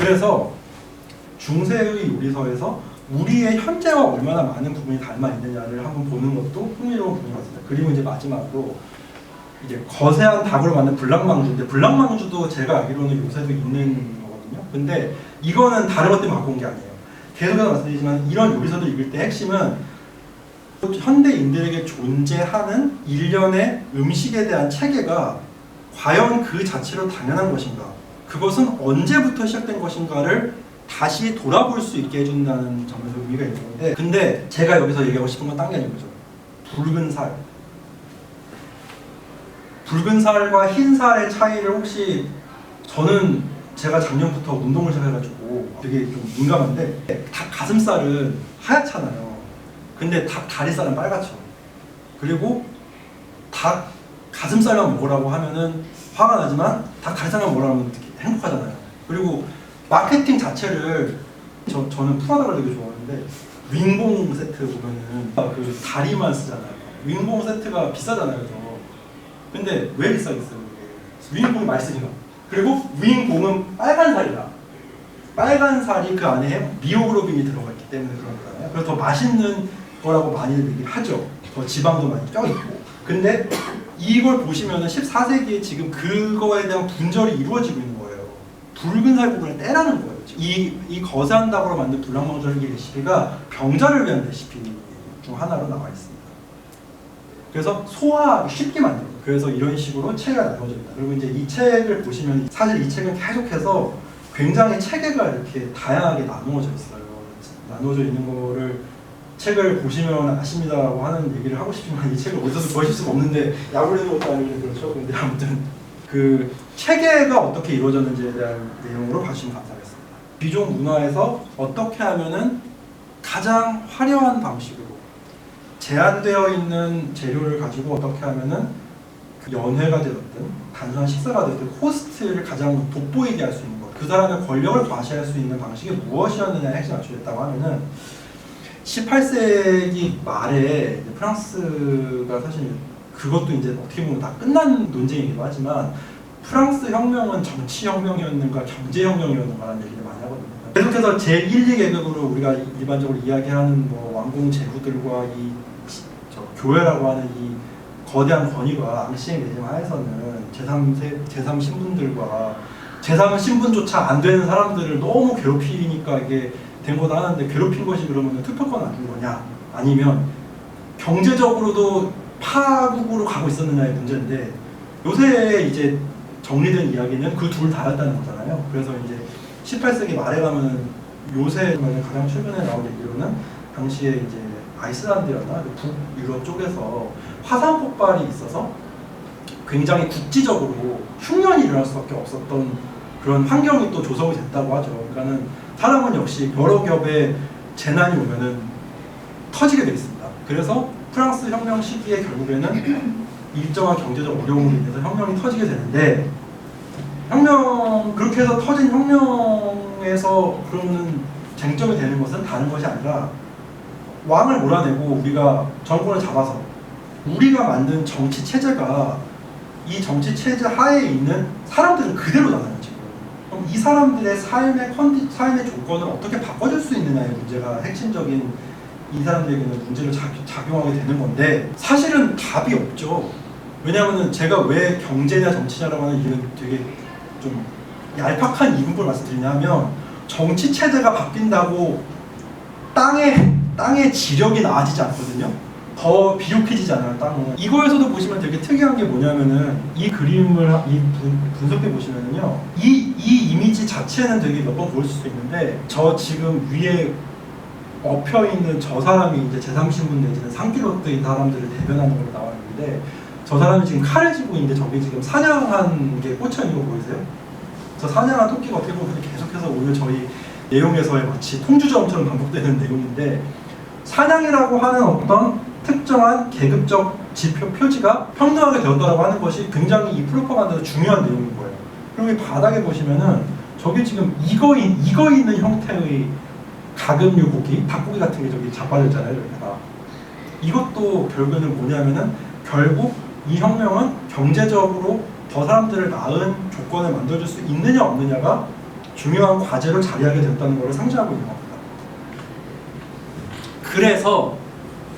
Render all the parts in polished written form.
그래서 중세의 요리서에서 우리의 현재와 얼마나 많은 부분이 닮아 있느냐를 한번 보는 것도 흥미로운 부분이 같습니다. 그리고 이제 마지막으로 이제 거세한 닭으로 만든 블랑망주인데, 블랑망주도 제가 알기로는 요새도 있는 거거든요. 근데 이거는 다른 것 때문에 갖고 온 게 아니에요. 계속해서 말씀드리지만 이런 요리서를 읽을 때 핵심은 현대인들에게 존재하는 일련의 음식에 대한 체계가 과연 그 자체로 당연한 것인가, 그것은 언제부터 시작된 것인가를 다시 돌아볼 수 있게 해준다는 점에서 의미가 있는 건데, 근데 제가 여기서 얘기하고 싶은 건 딴 게 아닌 거죠. 붉은 살. 붉은 살과 흰 살의 차이를 혹시, 저는 제가 작년부터 운동을 시작해가지고 되게 좀 민감한데, 닭 가슴살은 하얗잖아요. 근데 닭 다리살은 빨갛죠. 그리고 닭 가슴살만 먹으라고 하면은 화가 나지만 닭 다리살만 먹으라고 하면 행복하잖아요. 그리고 마케팅 자체를 저는 프라다를 되게 좋아하는데, 윙봉 세트 보면은 그 다리만 쓰잖아요. 윙봉 세트가 비싸잖아요. 근데 왜 비싸겠어요? 윙봉이 맛있으니까. 그리고 윙봉은 빨간 살이다. 빨간 살이 그 안에 미오글로빈이 들어가 있기 때문에 그런 거잖아요. 그래서 더 맛있는 거라고 많이들 얘기를 하죠. 더 지방도 많이 껴있고. 근데 이걸 보시면은 14세기에 지금 그거에 대한 분절이 이루어지고 있는 거예요. 붉은 살 부분을 떼라는 거예요. 이 거세한 닭으로 만든 블랑망주의 레시피가 병자를 위한 레시피 중 하나로 나와 있습니다. 그래서 소화하기 쉽게 만들어요. 그래서 이런 식으로 체계가 나눠져 있다. 그리고 이제 이 책을 보시면 사실 이 책은 계속해서 굉장히 체계가 이렇게 다양하게 나누어져 있어요. 나누어져 있는 거를 책을 보시면 아십니다라고 하는 얘기를 하고 싶지만 이 책을 어디서도 구하실 수가 없는데, 야구를 것도 아니고 그렇죠. 근데 아무튼 그 체계가 어떻게 이루어졌는지에 대한 내용으로 봐주시면 감사하겠습니다. 귀족 문화에서 어떻게 하면은 가장 화려한 방식으로 제한되어 있는 재료를 가지고 어떻게 하면은 연회가 되었든 단순한 식사가 되었든 호스트를 가장 돋보이게 할 수 있는 것, 그 사람의 권력을 과시할 수 있는 방식이 무엇이었느냐에 핵심이 맞춰졌다고 하면은, 18세기 말에 프랑스가 사실 그것도 이제 어떻게 보면 다 끝난 논쟁이기도 하지만, 프랑스 혁명은 정치 혁명이었는가 경제 혁명이었는가라는 얘기를 많이 하거든요. 계속해서 제1, 2계급으로 우리가 일반적으로 이야기하는 뭐 왕공 제후들과 이 교회라고 하는 이 거대한 권위가 앙시의 레짐 하에서는 제3 신분들과 제3 신분조차 안 되는 사람들을 너무 괴롭히니까 이게 된 거다 하는데, 괴롭힌 것이 그러면 투표권 안 준 거냐, 아니면 경제적으로도 파국으로 가고 있었느냐의 문제인데, 요새 이제 정리된 이야기는 그 둘 다였다는 거잖아요. 그래서 이제 18세기 말에 가면은 요새 가장 최근에 나온 얘기로는 당시에 이제 아이슬란드였나 북유럽 쪽에서 화산 폭발이 있어서 굉장히 국지적으로 흉년이 일어날 수밖에 없었던 그런 환경이 또 조성이 됐다고 하죠. 그러니까는 사람은 역시 여러 겹의 재난이 오면은 터지게 돼 있습니다. 그래서 프랑스 혁명 시기에 결국에는 일정한 경제적 어려움으로 인해서 혁명이 터지게 되는데, 그렇게 해서 터진 혁명에서 그러면 쟁점이 되는 것은 다른 것이 아니라, 왕을 몰아내고 우리가 정권을 잡아서 우리가 만든 정치 체제가 이 정치 체제 하에 있는 사람들을 그대로잖아요. 지금 그럼 이 사람들의 삶의 조건을 어떻게 바꿔줄 수 있느냐의 문제가 핵심적인, 이 사람들에게는 문제를 작용하게 되는 건데, 사실은 답이 없죠. 왜냐하면 제가 왜 경제냐 정치냐라고 하는 이유는 되게 좀 얄팍한 이분법을 말씀드리냐면, 정치 체제가 바뀐다고 땅의 지력이 나아지지 않거든요. 더 비옥해지잖아요, 땅은. 이거에서도 보시면 되게 특이한 게 뭐냐면은, 이 그림을 분석해 보시면은요, 이 이미지 자체는 되게 몇 번 보일 수 있는데, 저 지금 위에 엎혀 있는 저 사람이 이제 제3신분 내지는 상필로트인 사람들을 대변하는 걸로 나와 있는데, 저 사람이 지금 칼을 쥐고 있는데 저기 지금 사냥한 게 꽂혀 있는 거 보이세요? 저 사냥한 토끼가 어떻게 보면 계속해서 오늘 저희 내용에서의 마치 통주점처럼 반복되는 내용인데, 사냥이라고 하는 어떤 특정한 계급적 지표 표지가 평등하게 되었다고 하는 것이 굉장히 이 프로파간다에서 중요한 내용인 거예요. 그리고 이 바닥에 보시면은 저기 지금 익어 있는 형태의 가금류 고기, 닭고기 같은 게 저기 자빠져 있잖아요. 여기다가. 이것도 결국에는 뭐냐면은, 결국 이 혁명은 경제적으로 더 사람들을 나은 조건을 만들어줄 수 있느냐 없느냐가 중요한 과제로 자리하게 되었다는 것을 상징하고 있는 겁니다. 그래서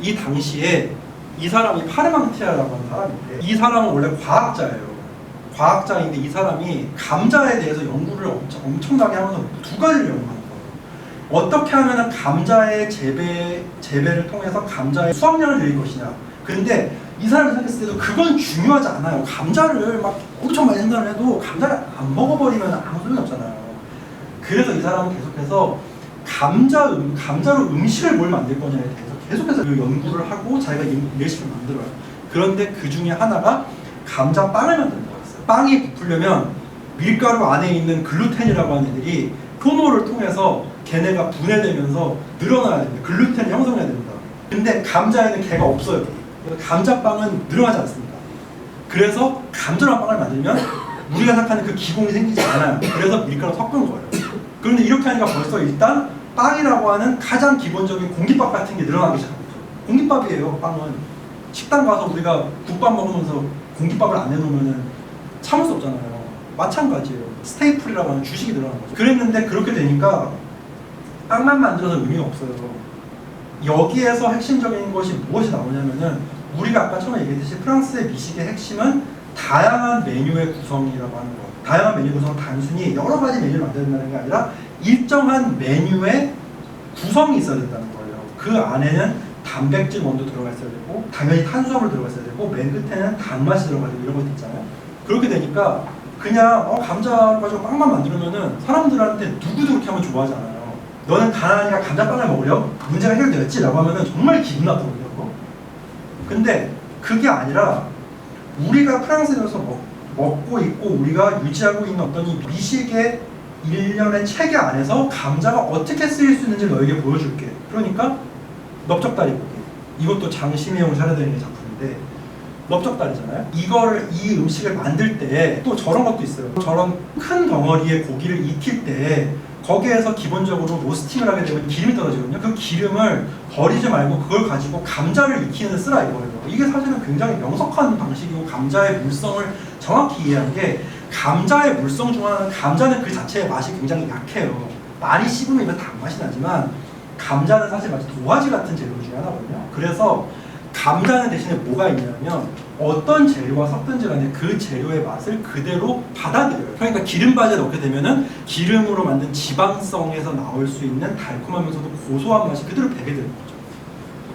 이 당시에 이 사람이 파르망티아라고 하는 사람인데, 이 사람은 원래 과학자예요. 과학자인데 이 사람이 감자에 대해서 연구를 엄청나게 하면서 두 가지를 연구하는 거예요. 어떻게 하면 감자의 재배를 통해서 감자의 수확량을 늘릴 것이냐. 근데 이 사람이 생각했을 때도 그건 중요하지 않아요. 감자를 막 엄청 많이 생산을 해도 감자를 안 먹어버리면 아무 소용이 없잖아요. 그래서 이 사람은 계속해서 감자로 음식을 뭘 만들 거냐에 대해서 계속해서 그 연구를 하고 자기가 레시피를 만들어요. 그런데 그 중에 하나가 감자빵을 만드는 거였어요. 빵이 부풀려면 밀가루 안에 있는 글루텐이라고 하는 애들이 효노를 통해서 걔네가 분해되면서 늘어나야 됩니다. 글루텐을 형성해야 됩니다. 근데 감자에는 걔가 없어요. 그래서 감자빵은 늘어나지 않습니다. 그래서 감자랑 빵을 만들면 우리가 생각하는 그 기공이 생기지 않아요. 그래서 밀가루 섞은 거예요. 그런데 이렇게 하니까 벌써 일단 빵이라고 하는 가장 기본적인 공깃밥 같은 게 늘어나기 시작합니다. 공깃밥이에요, 빵은. 식당 가서 우리가 국밥 먹으면서 공깃밥을 안 내놓으면 참을 수 없잖아요. 마찬가지예요. 스테이플이라고 하는 주식이 늘어나는 거죠. 그랬는데 그렇게 되니까 빵만 만들어서 의미가 없어요. 여기에서 핵심적인 것이 무엇이 나오냐면은, 우리가 아까 처음에 얘기했듯이 프랑스의 미식의 핵심은 다양한 메뉴의 구성이라고 하는 거. 다양한 메뉴 구성은 단순히 여러 가지 메뉴를 만든다는 게 아니라 일정한 메뉴의 구성이 있어야 된다는 거예요. 그 안에는 단백질 원도 들어가 있어야 되고, 당연히 탄수화물 들어가 있어야 되고, 맨 끝에는 단맛이 들어가고 이런 것도 있잖아요. 그렇게 되니까 그냥 감자 가지고 빵만 만들면은 사람들한테 누구도 그렇게 하면 좋아하지 않아요. 너는 가난하니까 감자빵을 먹으려? 문제가 해결되었지? 라고 하면은 정말 기분 나쁘거든요. 근데 그게 아니라 우리가 프랑스에서 먹고 있고 우리가 유지하고 있는 어떤 이 미식의 일련의 체계 안에서 감자가 어떻게 쓰일 수 있는지 너에게 보여줄게. 그러니까 넓적다리 고기. 이것도 장시미용 차려드리는 작품인데, 넓적다리잖아요. 이 음식을 만들 때 또 저런 것도 있어요. 저런 큰 덩어리의 고기를 익힐 때 거기에서 기본적으로 로스팅을 하게 되면 기름이 떨어지거든요. 그 기름을 버리지 말고 그걸 가지고 감자를 익히는 데 쓰라 이거예요. 이게 사실은 굉장히 명석한 방식이고, 감자의 물성을 정확히 이해한 게, 감자의 물성 중 하나는 감자는 그 자체의 맛이 굉장히 약해요. 많이 씹으면 이건 단맛이 나지만 감자는 사실 마치 도화지 같은 재료 중에 하나거든요. 그래서 감자는 대신에 뭐가 있냐면 어떤 재료와 섞든지 간에 그 재료의 맛을 그대로 받아들여요. 그러니까 기름바지에 넣게 되면은 기름으로 만든 지방성에서 나올 수 있는 달콤하면서도 고소한 맛이 그대로 배게 되는 거죠.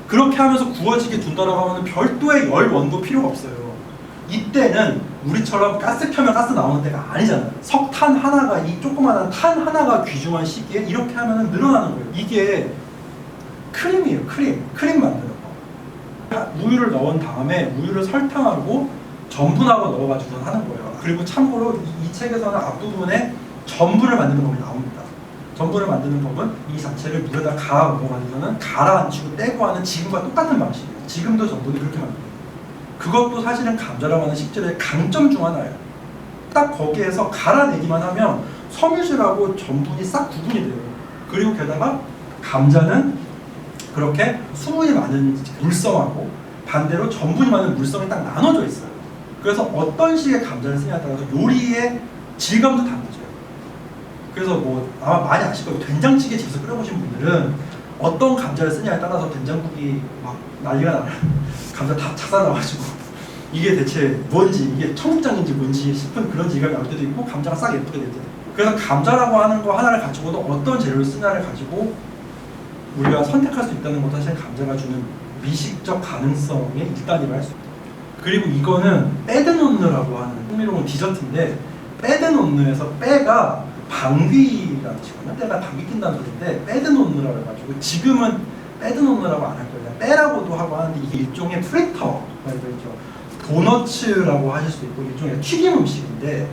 그렇게 하면서 구워지게 둔다라고 하면 별도의 열 원도 필요가 없어요. 이때는 우리처럼 가스 켜면 가스 나오는 때가 아니잖아요. 석탄 하나가, 이 조그마한 탄 하나가 귀중한 시기에 이렇게 하면 늘어나는 거예요. 이게 크림이에요. 크림 만드는 거. 우유를 넣은 다음에 우유를 설탕하고 전분하고 넣어가지고 하는 거예요. 그리고 참고로 이 책에서는 앞부분에 전분을 만드는 법이 나옵니다. 전분을 만드는 법은 이 자체를 물에다 갈아 먹어가지고는 가라앉히고 떼고 하는 지금과 똑같은 방식이에요. 지금도 전분이 그렇게 만듭니다. 그것도 사실은 감자라고 하는 식재료의 강점 중 하나예요. 딱 거기에서 갈아내기만 하면 섬유질하고 전분이 싹 구분이 돼요. 그리고 게다가 감자는 그렇게 수분이 많은 물성하고 반대로 전분이 많은 물성이 딱 나눠져 있어요. 그래서 어떤 식의 감자를 쓰냐에 따라서 요리의 질감도 달라져요. 그래서 뭐 아마 많이 아실 거예요. 된장찌개 집에서 끓여보신 분들은 어떤 감자를 쓰냐에 따라서 된장국이 막 난리가 나요. 감자 다 작살나가지고 이게 대체 뭔지, 이게 청국장인지 뭔지 싶은 그런 질감이 나올 때도 있고, 감자가 싹 예쁘게 될 때도 있고. 그래서 감자라고 하는 거 하나를 가지고도 어떤 재료를 쓰냐를 가지고 우리가 선택할 수 있다는 것도 사실 감자가 주는 미식적 가능성의 일단이라고 할 수 있다. 그리고 이거는 빼드논느라고 하는 흥미로운 디저트인데, 빼드논느에서 빼가 방귀라는 뜻이거든요. 빼가 방귀 낀다는 소리인데 빼드논느라고 해가지고, 지금은 빼드논느라고 안 할 거예요. 빼라고도 하고 하는데, 이게 일종의 프리터, 도너츠라고 하실 수도 있고 일종의 튀김 음식인데,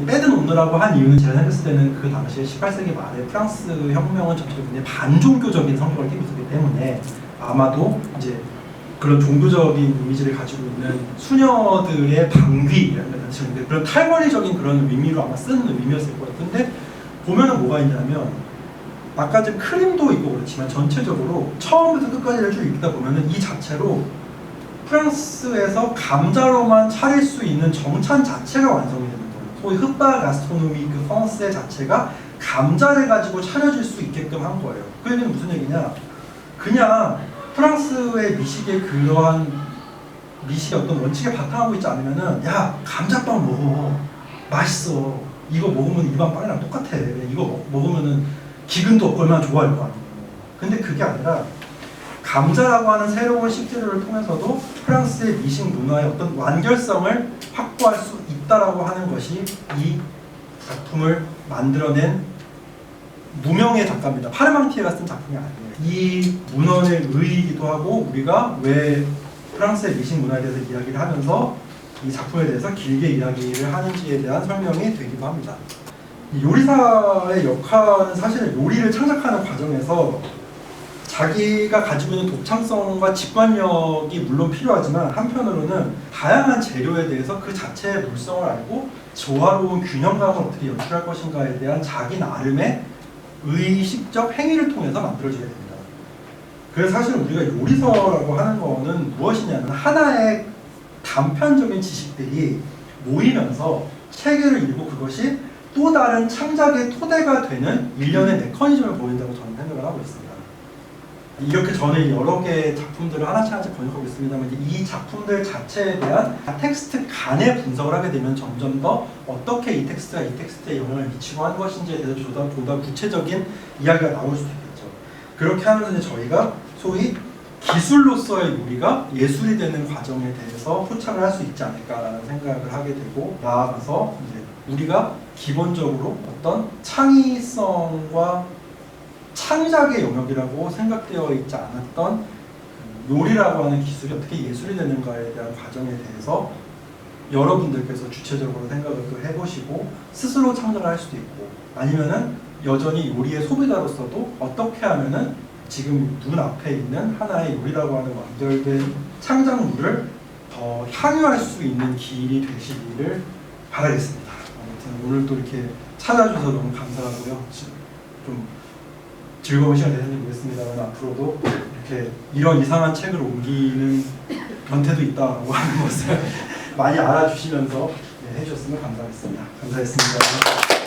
빼드논느라고 한 이유는 제가 생각했을 때는 그 당시에 18세기 말에 프랑스 혁명은 전체적으로 굉장히 반종교적인 성격을 띠고 있었기 때문에 아마도 이제 그런 종교적인 이미지를 가지고 있는 수녀들의 방귀라는 그런 탈머리적인 그런 의미로 아마 쓴 의미였을 거예요. 근데 보면은 뭐가 있냐면, 아까 지금 크림도 있고 그렇지만 전체적으로 처음부터 끝까지를 쭉 읽다 보면은 이 자체로 프랑스에서 감자로만 차릴 수 있는 정찬 자체가 완성이 되는 거예요. 소위 흡바 가스트로노미 그 프랑스의 자체가 감자를 가지고 차려질 수 있게끔 한 거예요. 그 얘기는 무슨 얘기냐? 그냥 프랑스의 미식의 그러한 미식의 어떤 원칙에 바탕하고 있지 않으면은 야 감자빵 먹어 맛있어 이거 먹으면 일반 빵이랑 똑같아 이거 먹으면은 기근도 없고 얼마나 좋아할 거 아니에요. 근데 그게 아니라 감자라고 하는 새로운 식재료를 통해서도 프랑스의 미식 문화의 어떤 완결성을 확보할 수 있다라고 하는 것이 이 작품을 만들어낸 무명의 작가입니다. 파르망티에가 쓴 작품이 아니에요. 이 문헌의 의이기도 하고 우리가 왜 프랑스의 미식 문화에 대해서 이야기를 하면서 이 작품에 대해서 길게 이야기를 하는지에 대한 설명이 되기도 합니다. 이 요리사의 역할은 사실은 요리를 창작하는 과정에서 자기가 가지고 있는 독창성과 직관력이 물론 필요하지만 한편으로는 다양한 재료에 대해서 그 자체의 물성을 알고 조화로운 균형감을 어떻게 연출할 것인가에 대한 자기 나름의 의식적 행위를 통해서 만들어져야 됩니다. 그래서 사실 우리가 요리서라고 하는 거는 무엇이냐면 하나의 단편적인 지식들이 모이면서 체계를 이루고 그것이 또 다른 창작의 토대가 되는 일련의 메커니즘을 보인다고 저는 생각을 하고 있습니다. 이렇게 저는 여러 개의 작품들을 하나씩 번역하고 있습니다만 이 작품들 자체에 대한 텍스트 간의 분석을 하게 되면 점점 더 어떻게 이 텍스트가 이 텍스트에 영향을 미치고 하는 것인지에 대해서 보다 구체적인 이야기가 나올 수도 있겠죠. 그렇게 하면서 이제 저희가 소위 기술로서의 요리가 예술이 되는 과정에 대해서 포착을 할 수 있지 않을까라는 생각을 하게 되고 나아가서 이제 우리가 기본적으로 어떤 창의성과 창작의 영역이라고 생각되어 있지 않았던 요리라고 하는 기술이 어떻게 예술이 되는가에 대한 과정에 대해서 여러분들께서 주체적으로 생각을 또 해보시고 스스로 창작을 할 수도 있고 아니면은 여전히 요리의 소비자로서도 어떻게 하면은 지금 눈앞에 있는 하나의 요리라고 하는 완결된 창작물을 더 향유할 수 있는 길이 되시기를 바라겠습니다. 아무튼 오늘 또 이렇게 찾아주셔서 너무 감사하고요. 좀 즐거운 시간이 되셨는지 모르겠습니다만 앞으로도 이렇게 이런 이상한 책을 옮기는 변태도 있다고 하는 것을 많이 알아주시면서 해주셨으면 감사하겠습니다. 감사했습니다.